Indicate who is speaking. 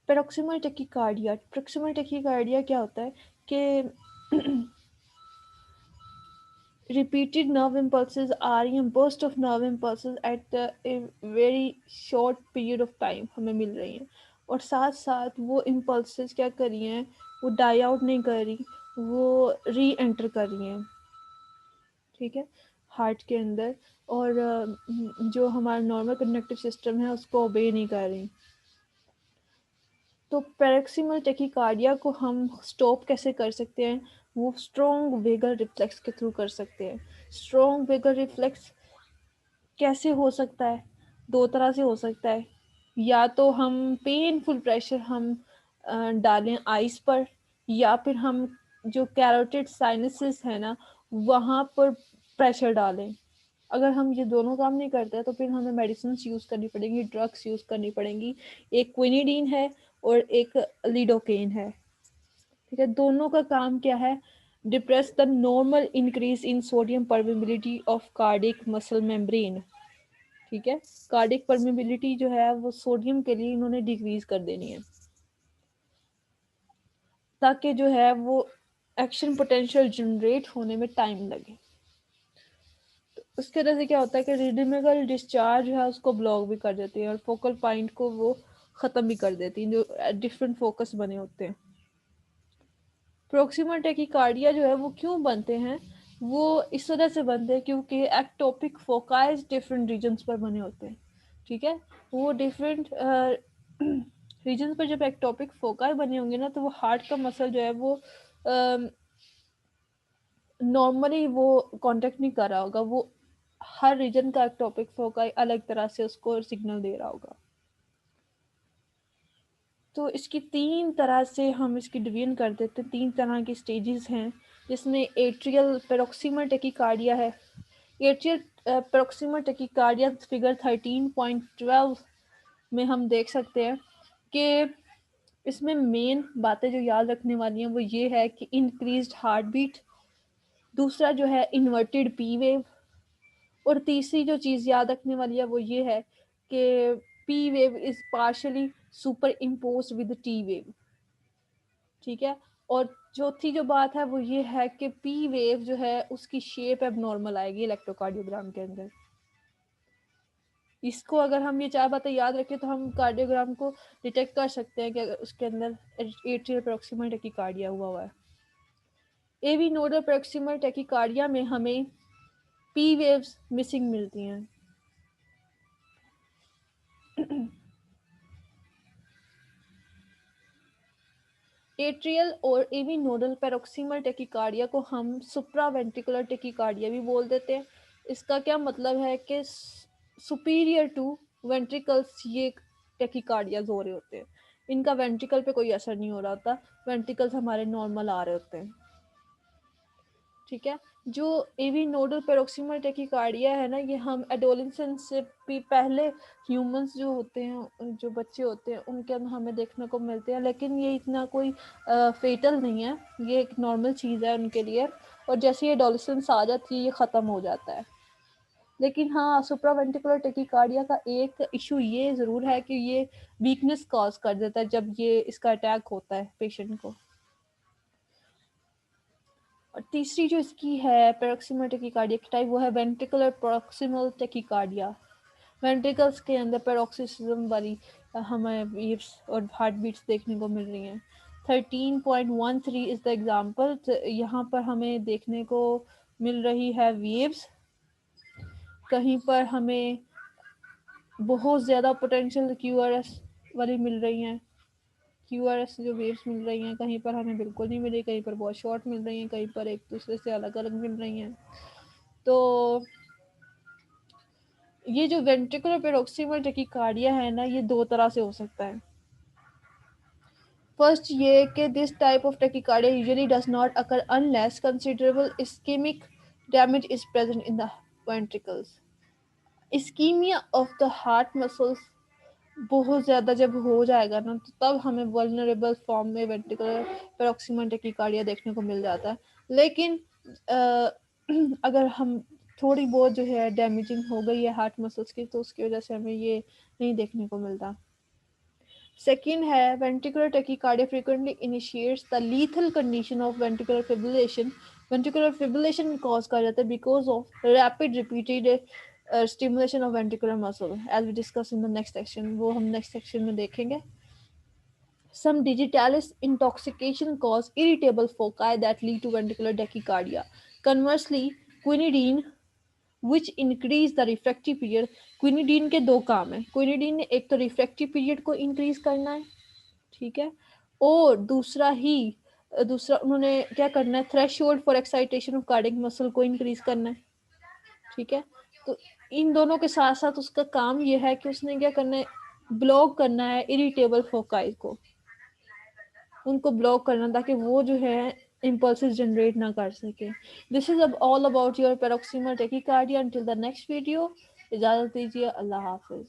Speaker 1: Paroxysmal tachycardia क्या होता है कि repeated nerve impulses आ रही हैं, burst of nerve impulses at a very short period of time हमें मिल रही हैं, और साथ साथ वो impulses क्या कर रही हैं, वो डाई आउट नहीं कर रही, वो री एंटर कर रही हैं, ठीक है, हार्ट के अंदर, और जो हमारा नॉर्मल कंडक्टिव सिस्टम है उसको ओबे नहीं कर रही। तो पैरोक्सिमल टैकीकार्डिया को हम स्टॉप कैसे कर सकते हैं, वो स्ट्रॉन्ग वेगर रिफ्लेक्स के थ्रू कर सकते हैं। स्ट्रॉन्ग वेगर रिफ्लेक्स कैसे हो सकता है, दो तरह से हो सकता है, या तो हम पेनफुल प्रेशर हम डालें आइस पर, या फिर हम जो कैरोटिड साइनसेस है ना वहाँ पर प्रेशर डालें। अगर हम ये दोनों काम नहीं करते तो फिर हमें मेडिसिन यूज़ करनी पड़ेंगी, ड्रग्स यूज़ करनी पड़ेंगी। एक क्विनिडीन है और एक लिडोकेन है, ठीक है। दोनों का काम क्या है, depress the normal increase in sodium permeability of cardiac muscle membrane, ठीक है। कार्डिक परमेबिलिटी जो है वो सोडियम के लिए इन्होंने डिक्रीज कर देनी है, ताकि जो है वो एक्शन पोटेंशियल जनरेट होने में टाइम लगे। तो उसके वजह से क्या होता है कि रिडिमिकल डिस्चार्ज है उसको ब्लॉक भी कर देती है, और फोकल पॉइंट को वो ख़त्म भी कर देती है, जो डिफरेंट फोकस बने होते हैं। प्रोक्सिमल टैकीकार्डिया जो है वो क्यों बनते हैं, वो इस वजह से बनते हैं क्योंकि एक्टोपिक फोकाइज डिफरेंट रीजन्स पर बने होते हैं, ठीक है। वो डिफरेंट रीजन्स पर जब एक्टोपिक फोकाई बने होंगे ना, तो वो हार्ट का मसल जो है वो नॉर्मली वो कांटेक्ट नहीं कर रहा होगा, वो हर रीजन का एक्टोपिक फोकाई अलग तरह से उसको सिग्नल दे रहा होगा। तो इसकी तीन तरह से हम इसकी डिवीजन कर देते हैं, तीन तरह की स्टेजेस हैं, जिसमें एट्रियल पैरोक्सिमल टैकीकार्डिया है। एट्रियल पैरोक्सिमल टैकीकार्डिया फिगर 13.12 में हम देख सकते हैं कि इसमें मेन बातें जो याद रखने वाली हैं वो ये है कि इंक्रीज्ड हार्ट बीट, दूसरा जो है इन्वर्टेड पी वेव, और तीसरी जो चीज़ याद रखने वाली है वो ये है कि P wave is partially super impose with T wave, ठीक है। और चौथी जो बात है वो ये है कि पी वेव जो है उसकी शेप अब नॉर्मल आएगी इलेक्ट्रोकार्डियोग्राम के अंदर। इसको अगर हम ये चार बातें याद रखें तो हम कार्डियोग्राम को डिटेक्ट कर सकते हैं कि उसके अंदर एट्रियल प्रॉक्सिमल टैकीकार्डिया हुआ है। एवी नोडल प्रॉक्सिमल टैकीकार्डिया में हमें पी वेव्स मिसिंग मिलती हैं। एट्रियल और एवी नोडल पैरोक्सिमल टैकीकार्डिया को हम सुप्रावेंट्रिकुलर टैकीकार्डिया भी बोल देते हैं। इसका क्या मतलब है कि सुपीरियर टू वेंट्रिकल्स ये टैकीकार्डियाज हो रहे होते हैं, इनका वेंट्रिकल पे कोई असर नहीं हो रहा होता, वेंट्रिकल्स हमारे नॉर्मल आ रहे होते हैं, ठीक है। जो एवी नोडल पैरोक्सिमल टैकीकार्डिया है ना, ये हम एडोलेसेंस से भी पहले ह्यूमंस जो होते हैं, जो बच्चे होते हैं उनके अंदर हमें देखने को मिलते हैं, लेकिन ये इतना कोई फेटल नहीं है, ये एक नॉर्मल चीज़ है उनके लिए, और जैसे ये एडोलेसेंस आ जाती है ये ख़त्म हो जाता है। लेकिन हाँ, सुप्रावेंट्रिकुलर टैकीकार्डिया का एक इशू ये ज़रूर है कि ये वीकनेस कॉज कर देता है जब ये इसका अटैक होता है पेशेंट को। और तीसरी जो इसकी है पैरोक्सिमल टैकीकार्डिया की टाइप, वो है वेंट्रिकुलर प्रॉक्सिमल टैकीकार्डिया। वेंट्रिकल्स के अंदर पैरोक्सिज्म वाली हमें वेव्स और हार्ट बीट्स देखने को मिल रही हैं। 13.13 इज द एग्जांपल। यहाँ पर हमें देखने को मिल रही है वेव्स, कहीं पर हमें बहुत ज़्यादा पोटेंशियल क्यूआरएस वाली मिल रही हैं, क्यूआरएस जो वेव्स मिल रही हैं, कहीं पर हमें बिल्कुल नहीं मिल रही, कहीं पर बहुत शॉर्ट मिल रही हैं, कहीं पर एक दूसरे से अलग अलग मिल रही हैं। तो ये जो वेंट्रिकुलर पैरोक्सिमल टैकीकार्डिया है ना, ये दो तरह से हो सकता है। फर्स्ट ये कि this type of tachycardia usually does not occur unless considerable ischemic damage is present in the ventricles. Ischemia of the heart muscles बहुत ज़्यादा जब हो जाएगा ना, तो तब हमें वल्नरेबल फॉर्म में वेंट्रिकुलर पैरोक्सिमल टैकीकार्डिया देखने को मिल जाता है। लेकिन अगर हम थोड़ी बहुत जो है डैमेजिंग हो गई है हार्ट मसल्स की, तो उसकी वजह से हमें ये नहीं देखने को मिलता। सेकेंड है ventricular tachycardia frequently initiates the lethal condition of ventricular fibrillation. Ventricular fibrillation cause कहा जाता है because of rapid repeated stimulation of ventricular muscle, as we discuss in the next section, वो हम नेक्स्ट सेक्शन में देखेंगे। Some digitalis intoxication cause irritable foci that lead to ventricular tachycardia. Conversely, quinidine which increase the refractory period, quinidine के दो काम है, quinidine ने एक तो रिफ्रैक्टिव पीरियड को इंक्रीज करना है, ठीक है, और दूसरा उन्होंने क्या करना है, threshold for excitation of cardiac muscle को इंक्रीज करना है, ठीक है। तो इन दोनों के साथ साथ उसका काम यह है कि उसने क्या करना है, ब्लॉक करना है इरिटेबल फोकाई को, उनको ब्लॉक करना ताकि वो जो है इम्पल्सेस जनरेट ना कर सके। दिस इज अब all about your paroxysmal tachycardia. Until the next video, इजाजत दीजिए, अल्लाह हाफिज।